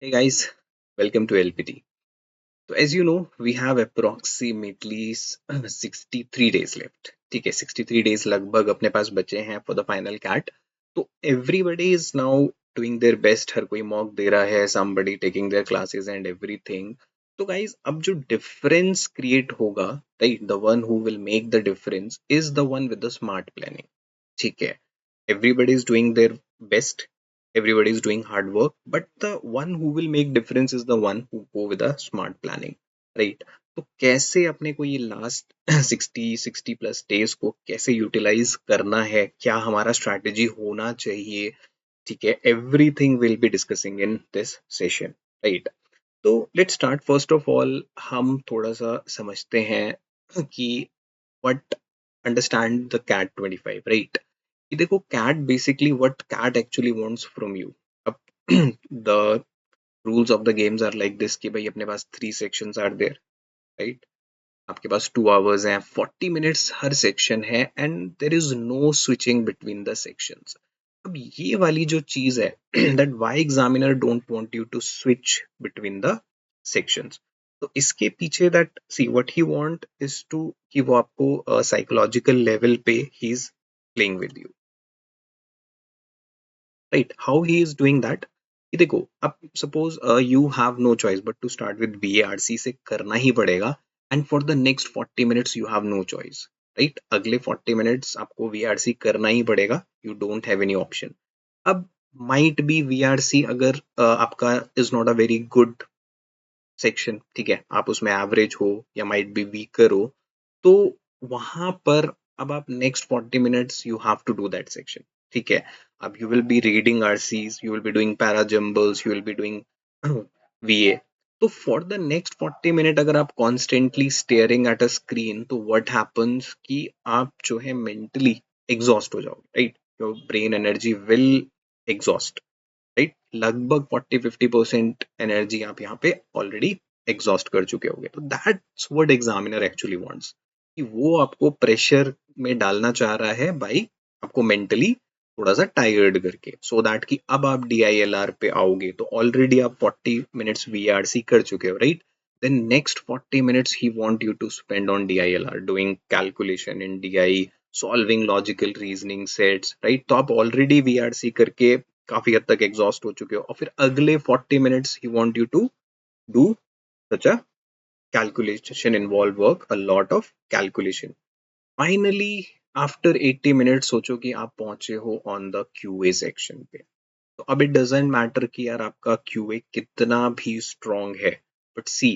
Hey guys, welcome to LPT. So as you know, we have approximately 63 days left. ठीक है, 63 days लगभग अपने पास बचे हैं for the final cat. तो everybody is now doing their best. हर कोई mock दे रहा है, somebody taking their classes and everything. तो guys, अब जो difference create होगा, right? The one who will make the difference is the one with the smart planning. ठीक है, everybody is doing their best, everybody is doing hard work, but the one who will make difference is the one who go with a smart planning, right? तो कैसे अपने को ये last 60 plus days को कैसे utilise करना है, क्या हमारा स्ट्रैटेजी होना चाहिए, ठीक है, everything will be discussing in this session, right? तो let's start first of all, हम थोड़ा सा समझते हैं कि what understand the CAT 25, right? कि देखो CAT basically what CAT actually wants from you. अब the rules of the games are like this कि भाई अपने पास 3 सेक्शंस आर देयर, राइट? आपके पास 2 hours हैं, 40 minutes हर सेक्शन है and there is no switching between the sections. अब ये वाली जो चीज है that why examiner don't want you to switch between the sections. तो इसके पीछे that see what he want is to कि वो आपको साइकोलॉजिकल लेवल पे he is playing with you, right? How he is doing that कि देखो, अब suppose you have no choice but to start with VARC से करना ही पड़ेगा and for the next 40 minutes you have no choice, right? अगले 40 minutes आपको VARC करना ही पड़ेगा, you don't have any option. अब माइट बी वीआरसी अगर आपका is not a very good section, ठीक है, आप उसमें एवरेज हो या माइट बी वीकर हो, तो वहां पर अब आप next 40 minutes you have to do that section, ठीक है. अब you will be reading RCs, you will be doing para jumbles, you will be doing VA. तो फॉर द नेक्स्ट 40 minute अगर आप constantly staring at a screen, तो what happens कि आप जो है मेंटली एग्जॉस्ट हो जाओगे, right? Your brain energy will exhaust, right? लगभग 40-50% एनर्जी आप यहाँ पे ऑलरेडी एग्जॉस्ट कर चुके होंगे. तो that's what examiner actually wants, कि वो आपको प्रेशर में डालना चाह रहा है भाई, आपको मेंटली थोड़ा सा टायर्ड करके, सो दैट कि अब आप डीआईएलआर पे आओगे तो ऑलरेडी आप 40 minutes वीआरसी कर चुके हो, right? Then next 40 minutes he want you to spend on DILR, doing calculation in DI, solving logical reasoning sets, right? तो आप ऑलरेडी वीआरसी करके काफी हद तक एग्जॉस्ट हो चुके हो और फिर अगले 40 minutes he want you to do such a calculation, involve work, a lot of calculation. Finally, after 80 minutes सोचो कि आप पहुंचे हो ऑन द क्यूए सेक्शन पे. तो अब इट डजेंट मैटर कि यार आपका क्यूए कितना भी स्ट्रॉन्ग है, but see,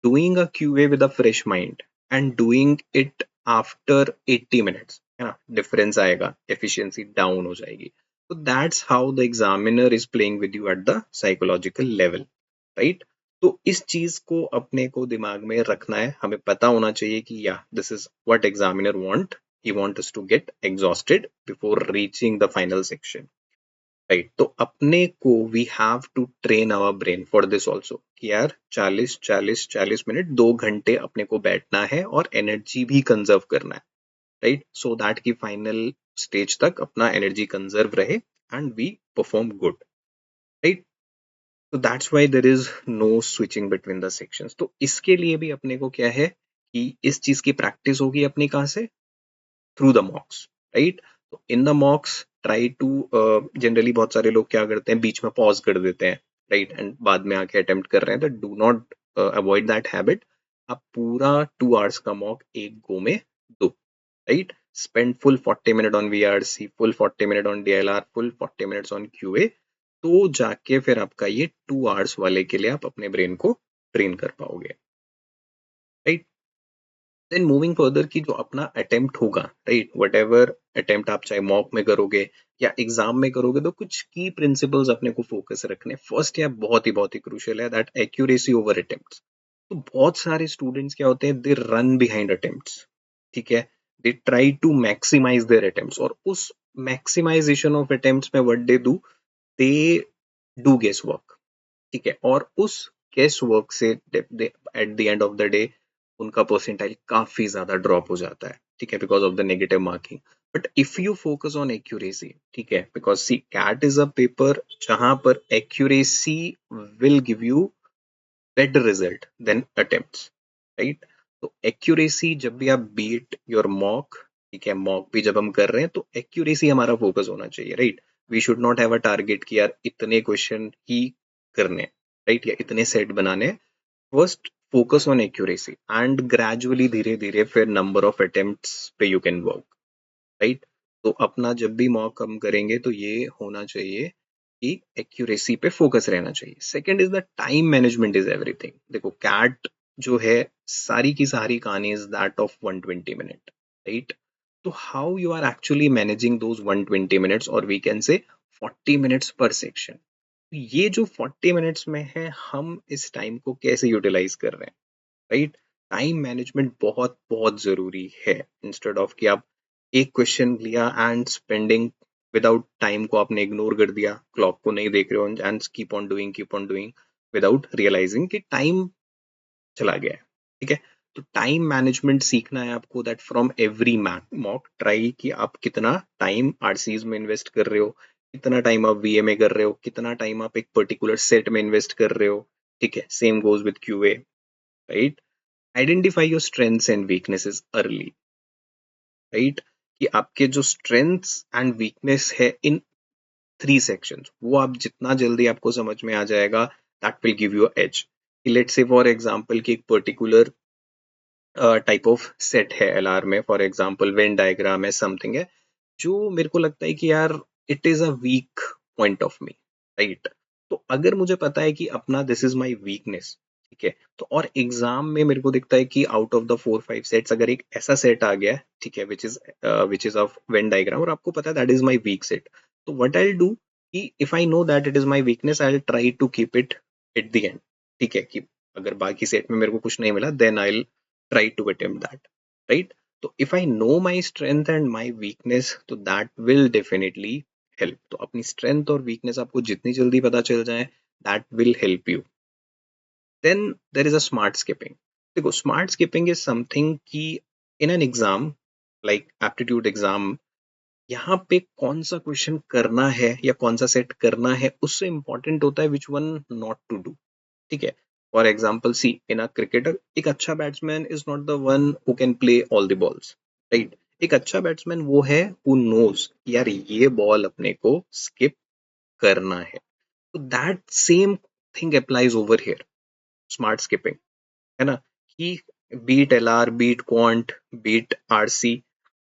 doing a QA with a fresh mind and doing it after 80 minutes, है ना, डिफरेंस आएगा, एफिशिएंसी डाउन हो जाएगी. तो that's how the examiner is playing with you at the psychological level, right? तो इस चीज को अपने को दिमाग में रखना है, हमें पता होना चाहिए कि या this is what examiner want, he wants us to get exhausted before reaching the final section, right? तो अपने को we have to train our brain for this also कि यार 40-40-40 मिनट 2 घंटे अपने को बैठना है और एनर्जी भी कंजर्व करना है, राइट? सो दैट की फाइनल स्टेज तक अपना एनर्जी कंजर्व रहे and we perform good, right? तो that's why there is no switching between the sections. तो इसके लिए भी अपने को क्या है कि इस चीज की प्रैक्टिस होगी अपनी कहाँ से? Through the mocks, right? तो in the mocks try to, generally बहुत सारे लोग क्या करते हैं, बीच में पॉज कर देते हैं, राइट, एंड बाद में आके अटेम्प्ट कर रहे हैं. तो do not avoid that habit. आप पूरा 2 hours का मॉक एक गो में दो, right? Spend full 40 minute on VRC, full 40 minute on DLR, full 40 minutes on QA. तो जाके फिर आपका ये 2 hours वाले के लिए आप अपने ब्रेन को ट्रेन कर पाओगे, राइट? देन मूविंग फर्दर की जो अपना अटेम्प्ट होगा, राइट, वट एवर अटेम्प्ट आप चाहे मॉक में करोगे या एग्जाम में करोगे, तो कुछ की प्रिंसिपल्स अपने को फोकस रखने. फर्स्ट या बहुत ही क्रूशियल है दैट एक्यूरेसी ओवर अटेम्प्ट्स. तो बहुत सारे स्टूडेंट्स क्या होते हैं, दे रन बिहाइंड अटेम्प्ट्स, ठीक है, they try to maximise their attempts, और उस मैक्सिमाइजेशन ऑफ अटेम्प्ट्स में what they do, they do guess work, ठीक है, और उस गेस वर्क से at the end of the day उनका परसेंटाइल काफी ज्यादा ड्रॉप हो जाता है, ठीक है, because of the negative marking. But if you focus on accuracy, ठीक है, because see CAT is a paper जहां पर accuracy will give you better result than attempts, right? तो एक्यूरेसी जब भी आप बीट योर मॉक, ठीक है, मॉक भी जब हम कर रहे हैं तो एक्यूरेसी हमारा फोकस होना चाहिए, right? We should not have a target कि यार इतने क्वेश्चन ही करने, राइट, या इतने सेट बनाने। First focus on accuracy and gradually धीरे धीरे फिर नंबर ऑफ अटेम्प्ट्स पे यू कैन वर्क, राइट? तो अपना जब भी मॉक हम करेंगे तो ये होना चाहिए कि एक्यूरेसी पे फोकस रहना चाहिए। Second is the time management is everything. देखो कैट जो है सारी की सारी कहानी is that of 120 minute, right? तो how you are actually managing those 120 minutes और वी कैन से 40 मिनट्स पर सेक्शन। ये जो 40 मिनट्स में है हम इस टाइम को कैसे यूटिलाइज कर रहे हैं, राइट? टाइम मैनेजमेंट बहुत बहुत जरूरी है। इंस्टेड ऑफ कि आप एक क्वेश्चन लिया एंड स्पेंडिंग विदाउट टाइम को आपने इग्नोर कर दिया, क्लॉक को नहीं देख रहे हो and keep on doing without realising कि टाइम चला गया है, ठीक है? तो टाइम मैनेजमेंट सीखना है आपको, that from every mock try कि आप कितना टाइम आरसीज में इन्वेस्ट कर रहे हो, कितना टाइम आप वीए में कर रहे हो, कितना टाइम आप एक पर्टिकुलर सेट में इन्वेस्ट कर रहे हो, ठीक है? Same goes with QA, right? Identify your strengths and weaknesses early, right? कि आपके जो स्ट्रेंथ्स एंड वीकनेस है इन 3 सेक्शंस वो आप जितना जल्दी आपको समझ में आ जाएगा, that will give you edge. Let's say for example कि एक पर्टिकुलर टाइप ऑफ सेट है एलआर में, फॉर एग्जांपल वेन डायग्राम है, समथिंग है जो मेरे को लगता है कि यार it is a weak point of me, right? तो अगर मुझे पता है कि अपना दिस इज माय वीकनेस, ठीक है, तो और एग्जाम में मेरे को दिखता है कि आउट ऑफ द 4-5 सेट्स अगर एक ऐसा सेट आ गया है, ठीक है, which is of Venn diagram, और आपको पता है that is my weak set, तो व्हाट आई डू कि if I know that it is my weakness I will try to keep it at the end, ठीक है, कि अगर बाकी सेट में मेरे को कुछ नहीं मिला then I will try to attempt that, right? तो if I know my strength and my weakness तो दैट विल डेफिनेटली हेल्प। तो अपनी स्ट्रेंथ और वीकनेस आपको जितनी जल्दी पता चल जाए that will help you. Then there is a smart skipping. देखो स्मार्ट स्किपिंग इज समथिंग कि in an exam like aptitude exam, यहाँ पे कौन सा क्वेश्चन करना है या कौन सा सेट करना है उससे इंपॉर्टेंट होता है which one not to do, ठीक है? For example see in a cricketer एक अच्छा batsman is not the one who can play all the balls, right? एक अच्छा बैट्समैन वो है हु नोज यार ये बॉल अपने को स्किप करना है। तो that same thing applies over here, smart skipping, है ना? कि be it LR, be it quant, be it RC,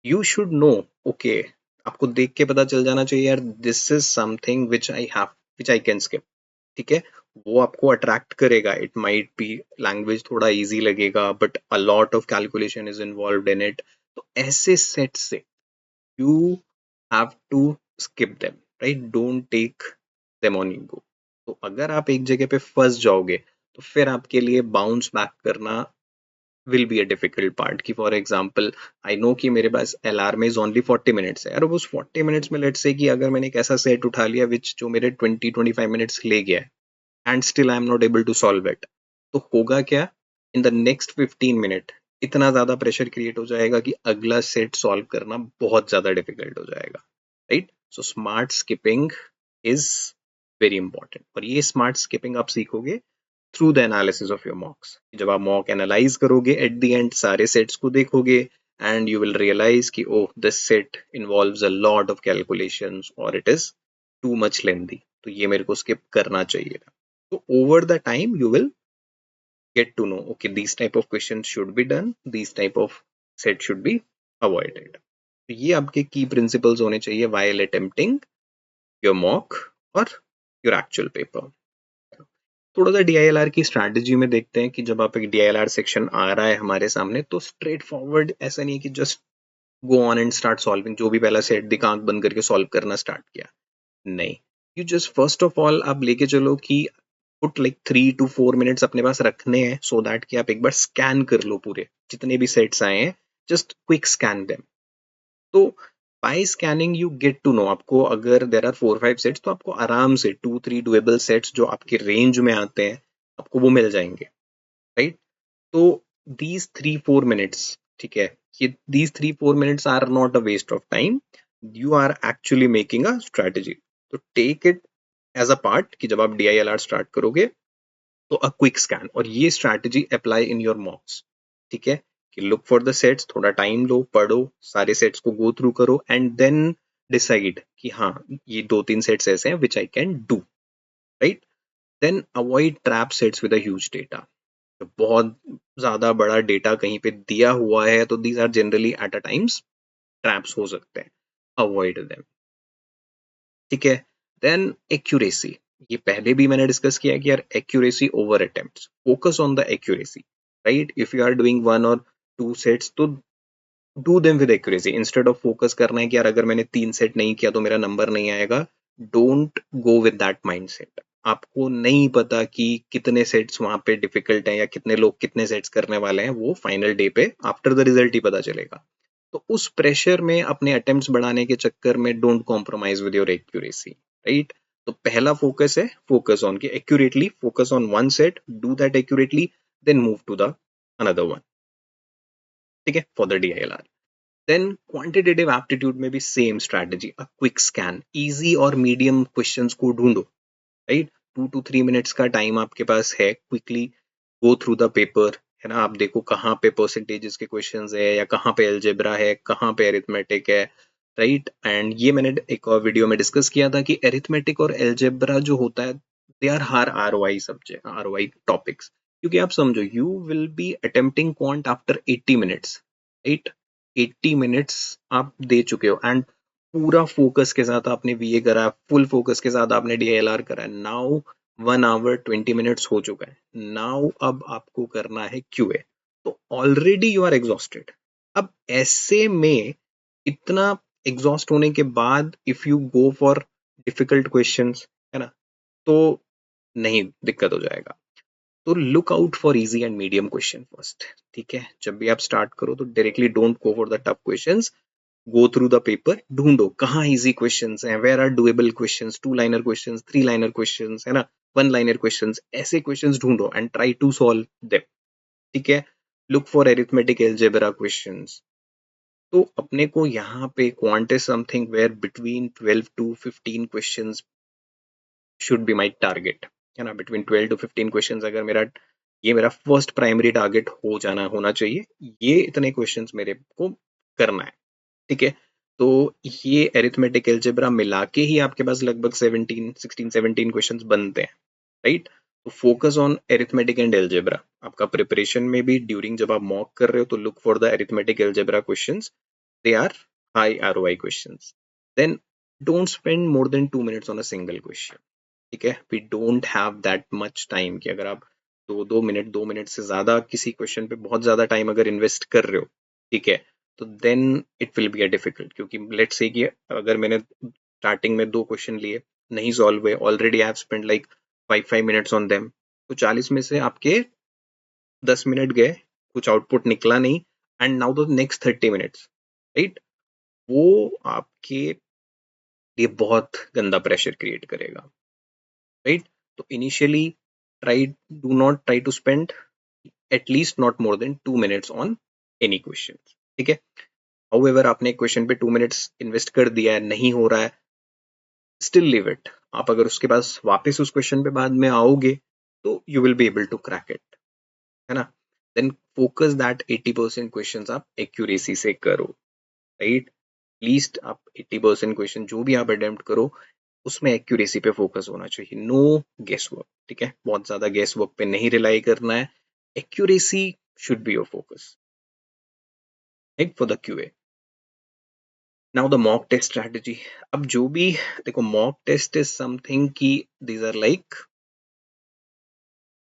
you should know, okay, आपको देख के पता चल जाना चाहिए यार this is something which I can skip, ठीक है? वो आपको अट्रैक्ट करेगा। इट माइट बी लैंग्वेज थोड़ा इजी लगेगा but a lot of calculation is involved in it. तो ऐसे सेट से you have to skip them, right? Don't take them on ego. तो अगर आप एक जगह पे फंस जाओगे तो फिर आपके लिए बाउंस बैक करना will be a difficult part. कि फॉर एग्जांपल आई नो कि मेरे पास एलआर में इज ओनली 40 मिनट्स है, और उस 40 मिनट्स में लेट्स से कि अगर मैंने एक ऐसा सेट उठा लिया विच जो मेरे 20-25 मिनट्स ले गया है and still I am not able to solve it, तो होगा क्या? इन द नेक्स्ट 15 मिनट इतना ज्यादा प्रेशर क्रिएट हो जाएगा कि अगला सेट सॉल्व करना बहुत ज्यादा डिफिकल्ट हो जाएगा, right? So smart skipping is very important, और ये स्मार्ट स्किपिंग आप सीखोगे through the analysis of your mocks. जब आप मॉक एनालाइज करोगे एट द एंड सारे सेट्स को देखोगे एंड यू विल रियलाइज कि oh this set involves a lot of calculations और it is too much lengthy, तो ये मेरे को स्किप करना चाहिए था। So over the time you will get to know, okay, these type of questions should be done, these type of set should be avoided. तो ये आपके की प्रिंसिपल्स होने चाहिए while attempting your mock और your actual paper। थोड़ा सा DILR की स्ट्रैटेजी में देखते हैं कि जब आप एक DILR सेक्शन आ रहा है हमारे सामने तो स्ट्रेट फॉरवर्ड ऐसा नहीं है कि just go on and start solving, जो भी पहला सेट दिखा आंख बंद करके सॉल्व करना स्टार्ट किया, नहीं। You just first of all आप लेके चलो कि पुट लाइक 3 to 4 मिनट्स अपने पास रखने हैं सो दैट कि आप एक बार स्कैन कर लो पूरे जितने भी सेट्स आए हैं, जस्ट क्विक स्कैन देम। तो by scanning you get to know, आपको अगर देर आर 4-5 सेट्स तो आपको आराम से 2-3 डुएबल सेट्स जो आपके रेंज में आते हैं आपको वो मिल जाएंगे, राइट? तो दीज 3-4 मिनट्स, ठीक है, these 3-4 minutes are not a waste of time. You are actually making a strategy. तो take it as a part कि जब आप DILR start करोगे तो a quick scan और ये strategy apply in your mocks. ठीक है कि look for the sets, थोड़ा time लो, पढ़ो, सारे sets को go through करो and then decide कि हाँ ये 2-3 sets ऐसे हैं which I can do, right? Then avoid trap sets with a huge data. बहुत ज्यादा बड़ा डेटा कहीं पे दिया हुआ है तो these are generally at a times traps हो सकते हैं. Avoid them. ठीक है. Then accuracy. ये पहले भी मैंने डिस्कस किया कि यार accuracy over attempts. Focus on the accuracy, right? If you are doing 1 or 2 sets तो do them with accuracy instead of focus करना है कि यार अगर मैंने 3 सेट नहीं किया तो मेरा नंबर नहीं आएगा. Don't go with that mindset. आपको नहीं पता कि कितने सेट्स वहां पे डिफिकल्ट हैं या कितने लोग कितने सेट्स करने वाले हैं, वो फाइनल डे पे आफ्टर द रिजल्ट ही पता चलेगा. तो उस प्रेशर में अपने अटेम्प्ट्स बढ़ाने के चक्कर में don't compromise with your accuracy, right? तो पहला फोकस है फोकस ऑन कि accurately focus on one set, do that accurately, then move to the another one. ठीक है, for the DILR. Then quantitative aptitude में भी same strategy, a quick scan, easy और medium questions को ढूंढो, right? 2 to 3 minutes का time आपके पास है, quickly go through the paper, है ना? आप देखो कहाँ पे परसेंटेजेस के क्वेश्चंस है या कहाँ पे अलजेब्रा है, कहाँ पे अरिथमेटिक है, राइट? एंड ये मैंने एक और वीडियो में डिस्कस किया था कि अरिथमेटिक और अलजेब्रा जो होता है दे आर हार ROI सब्जेक्ट, ROI टॉपिक्स. क्योंकि आप समझो you will B attempting quant after 80 minutes, right? 80 minutes आप दे चुके हो एंड पूरा फोकस के साथ आपने VA करा, फुल फोकस के साथ आपने DILR करा. नाउ 1 hour 20 minutes हो चुका है. नाउ अब आपको करना है QA. तो ऑलरेडी यू आर एग्जॉस्टेड. अब ऐसे में इतना एग्जॉस्ट होने के बाद if you go for difficult questions, है ना, तो नहीं, दिक्कत हो जाएगा. तो look out for easy and medium question first. ठीक है, जब भी आप स्टार्ट करो तो directly don't go for the tough questions. Go through the paper, ढूंढो कहाँ इजी क्वेश्चंस हैं, where are doable questions, 2 liner questions, 3 liner questions, है ना, 1 लाइनर क्वेश्चंस, ऐसे क्वेश्चंस ढूंढो and try to solve them. ठीक है, look for arithmetic algebra questions. तो अपने को यहाँ पे quant is something where between 12 to 15 questions should be my target, है ना? बिटवीन 12 to 15 क्वेश्चंस अगर मेरा ये मेरा फर्स्ट प्राइमरी टारगेट हो जाना होना चाहिए, ये इतने क्वेश्चंस मेरे को करना है. ठीक है, तो ये अरिथमेटिक अलजेब्रा मिला के ही आपके पास लगभग 16-17 क्वेश्चंस बनते हैं, राइट? तो focus on arithmetic and algebra. आपका प्रिपरेशन में भी ड्यूरिंग जब आप मॉक कर रहे हो तो look for the arithmetic algebra questions. They are high ROI questions. Then don't spend more than 2 minutes on a single question. ठीक है, we don't have that much time कि अगर आप 2 मिनट से ज्यादा किसी क्वेश्चन पे बहुत ज्यादा टाइम अगर इन्वेस्ट कर रहे हो, ठीक है, तो then it will be a difficult. क्योंकि लेट्स से कि अगर मैंने स्टार्टिंग में 2 क्वेश्चन लिए, नहीं सॉल्व हुए, already I have spend like 5 minutes on them, तो 40 में से आपके 10 मिनट गए, कुछ आउटपुट निकला नहीं, and now the next 30 minutes, right, वो आपके लिए बहुत गंदा प्रेशर क्रिएट करेगा, राइट? तो initially try do not try to spend at least not more than 2 minutes on any question. ठीक है, हाउएवर आपने क्वेश्चन पे 2 minutes इन्वेस्ट कर दिया है, नहीं हो रहा है, स्टिल लीव इट. आप अगर उसके पास वापस उस क्वेश्चन पे बाद में आओगे तो you will be able to crack it, है ना? देन फोकस दैट 80% क्वेश्चन आप एक्यूरेसी से करो, राइट? लीस्ट आप 80% क्वेश्चन जो भी आप अटेम्प्ट करो उसमें एक्यूरेसी पे फोकस होना चाहिए, नो गेस वर्क. ठीक है, बहुत ज्यादा गेस वर्क पे नहीं रिलाई करना है, accuracy should be your focus, right, for the QA. Now the mock test strategy. अब जो भी देखो, मॉक टेस्ट इज समथिंग की these are like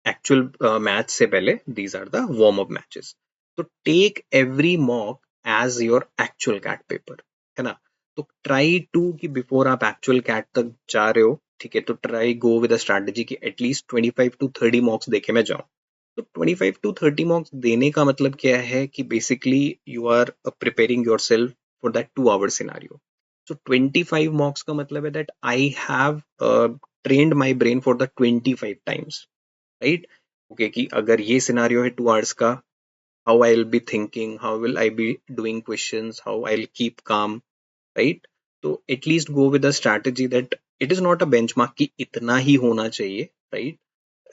actual match से पहले, these are the warm up matches. तो take every mock as your actual CAT paper, है ना? तो ट्राई टू कि बिफोर आप एक्चुअल कैट तक जा रहे हो, ठीक है, तो try go with a strategy कि एटलीस्ट 25 to 30 मॉक्स देके मैं जाऊं. तो 25 to 30 मॉक्स देने का मतलब क्या है कि basically you are preparing yourself for that 2 hour scenario. So 25 mocks का मतलब है that I have trained my brain for the 25 times, right? Okay, कि अगर ये सिनारियो है 2 hours का, how I'll be thinking, how will I be doing questions, how I'll keep calm, right? So at least go with a strategy that it is not a benchmark कि इतना ही होना चाहिए, right?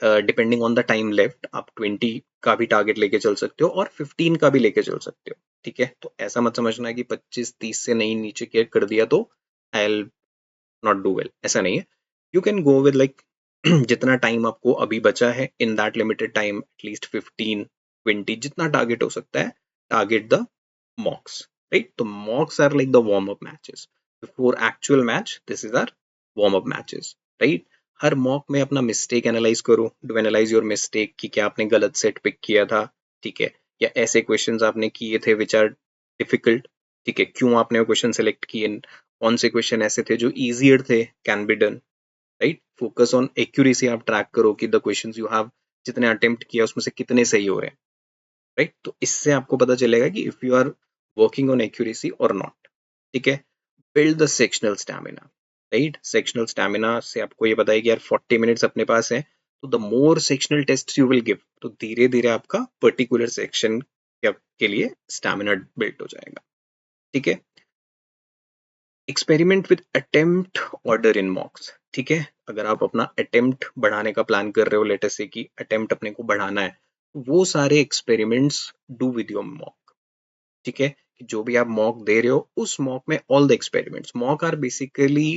Depending on the time left आप 20 का भी target लेके चल सकते हो और 15 का भी लेके चल सकते हो, ठीक है? तो ऐसा मत समझना कि 25-30 से नहीं नीचे के कर दिया तो आई नॉट डू वेल, ऐसा नहीं है। You can go with like जितना टाइम आपको अभी बचा है in that limited time at least 15-20 जितना टारगेट हो सकता है, टारगेट द मॉक्स, राइट? तो mocks are like the warm up matches before actual match, this is our warm up matches, right? हर मॉक में अपना मिस्टेक एनालाइज करो, डू एनालाइज योर मिस्टेक कि क्या आपने गलत सेट पिक किया था, ठीक है? या ऐसे क्वेश्चंस आपने किए थे विच आर डिफिकल्ट, ठीक है? क्यों आपने वो क्वेश्चन सेलेक्ट किए, कौन से क्वेश्चन ऐसे थे जो इजियर थे, can be done, right? Focus on accuracy, आप ट्रैक करो कि द क्वेश्चंस यू हैव जितने अटेम्प्ट किया उसमें से कितने सही हो रहे हैं, राइट? तो इससे आपको पता चलेगा कि if you are working on accuracy और नॉट, ठीक है? Build the sectional stamina, right? Sectional stamina से आपको ये पता है कि यार 40 मिनट्स अपने पास है, तो the more sectional test you will give, तो धीरे धीरे आपका पर्टिकुलर सेक्शन के लिए स्टैमिना बिल्ड हो जाएगा, ठीक है? Experiment with attempt order in मॉक्स, ठीक है? अगर आप अपना अटेम्प्ट बढ़ाने का प्लान कर रहे हो, लेटर से कि अटेम्प्ट अपने को बढ़ाना है, वो सारे experiments do with your mock, ठीक है? जो भी आप मॉक दे रहे हो उस मॉक में all the experiments, mock are basically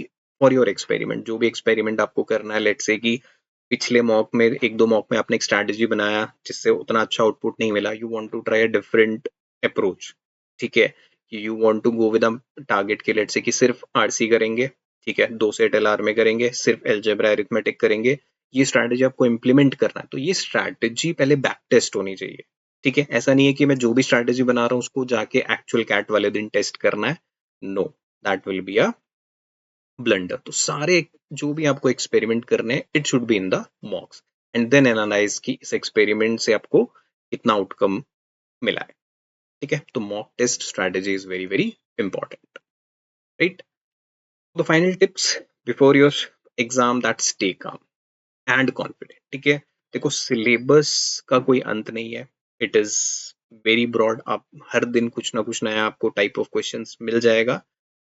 for your experiment, जो भी एक्सपेरिमेंट आपको करना है, लेट से कि पिछले मॉक में एक दो मॉक में आपने एक स्ट्रैटेजी बनाया जिससे उतना अच्छा आउटपुट नहीं मिला, you want to try a different approach, ठीक है? You want to go with a target के, लेट से कि सिर्फ आरसी करेंगे, ठीक है? 2 सेट एलआर में करेंगे, सिर्फ अलजेब्रा अरिथमेटिक करेंगे, ये स्ट्रैटेजी आपको इंप्लीमेंट करना है, तो ये स्ट्रैटेजी पहले बैक टेस्ट होनी चाहिए, ठीक है? ऐसा नहीं है कि मैं जो भी स्ट्रैटेजी बना रहा हूँ उसको जाके एक्चुअल कैट वाले दिन टेस्ट करना है, no, that will be a blunder. तो सारे जो भी आपको एक्सपेरिमेंट करने हैं it should be in the mocks and then analyse कि इस एक्सपेरिमेंट से आपको कितना आउटकम मिला है, ठीक है? तो mock test strategy is very very important, right? The final tips before your exam, that stay calm and confident, ठीक है? देखो सिलेबस का कोई अंत नहीं है, इट इज वेरी ब्रॉड, आप हर दिन कुछ ना कुछ नया आपको टाइप ऑफ क्वेश्चंस मिल जाएगा,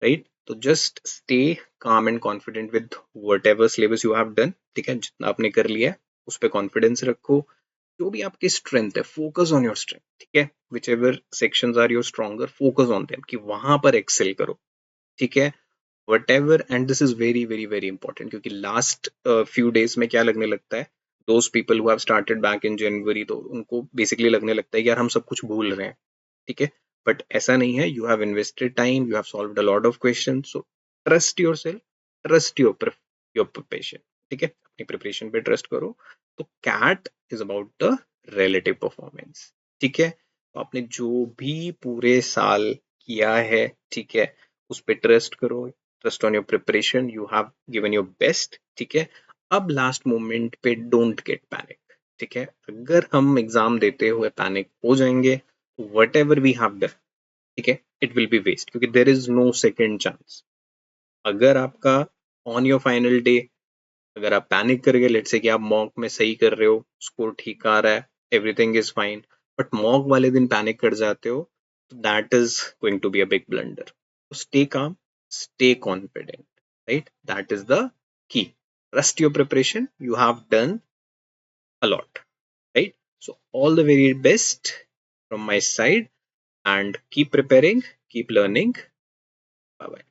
राइट? तो just stay calm and confident with what ever syllabus you have done, ठीक है? जितना आपने कर लिया है उस पर कॉन्फिडेंस रखो, जो भी आपकी स्ट्रेंथ है फोकस ऑन योर स्ट्रेंथ, ठीक है? Whichever sections are your stronger, focus on them कि वहां पर एक्सेल करो, ठीक है? Whatever, and this is very very very important, क्योंकि लास्ट फ्यू डेज में क्या लगने लगता है, those people who have started back in January, तो उनको बेसिकली लगने लगता है कि यार हम सब कुछ भूल रहे हैं, ठीक है? बट ऐसा नहीं है, you have invested time, you have solved a lot of question, so trust yourself, trust your preparation, ठीक है? अपनी प्रिपरेशन पे ट्रस्ट करो। तो CAT is about the relative performance, ठीक है? तो आपने जो भी पूरे साल किया है, ठीक है, उस पर ट्रस्ट करो, trust on your preparation, you have given your best, ठीक है? अब लास्ट मोमेंट पे डोंट गेट पैनिक, ठीक है? अगर हम एग्जाम देते हुए पैनिक हो जाएंगे, whatever we have done, ठीक है, इट विल बी वेस्ट, क्योंकि there is no second chance. अगर आपका ऑन योर फाइनल डे अगर आप पैनिक कर गए, लेट से कि आप मॉक में सही कर रहे हो, स्कोर ठीक आ रहा है, everything is fine, but mock वाले दिन पैनिक कर जाते हो, तो that is going to be a big blunder. Stay calm, stay confident, right? That is the key. Trust your preparation, you have done a lot, right? So all the very best from my side, and keep preparing, keep learning. Bye bye.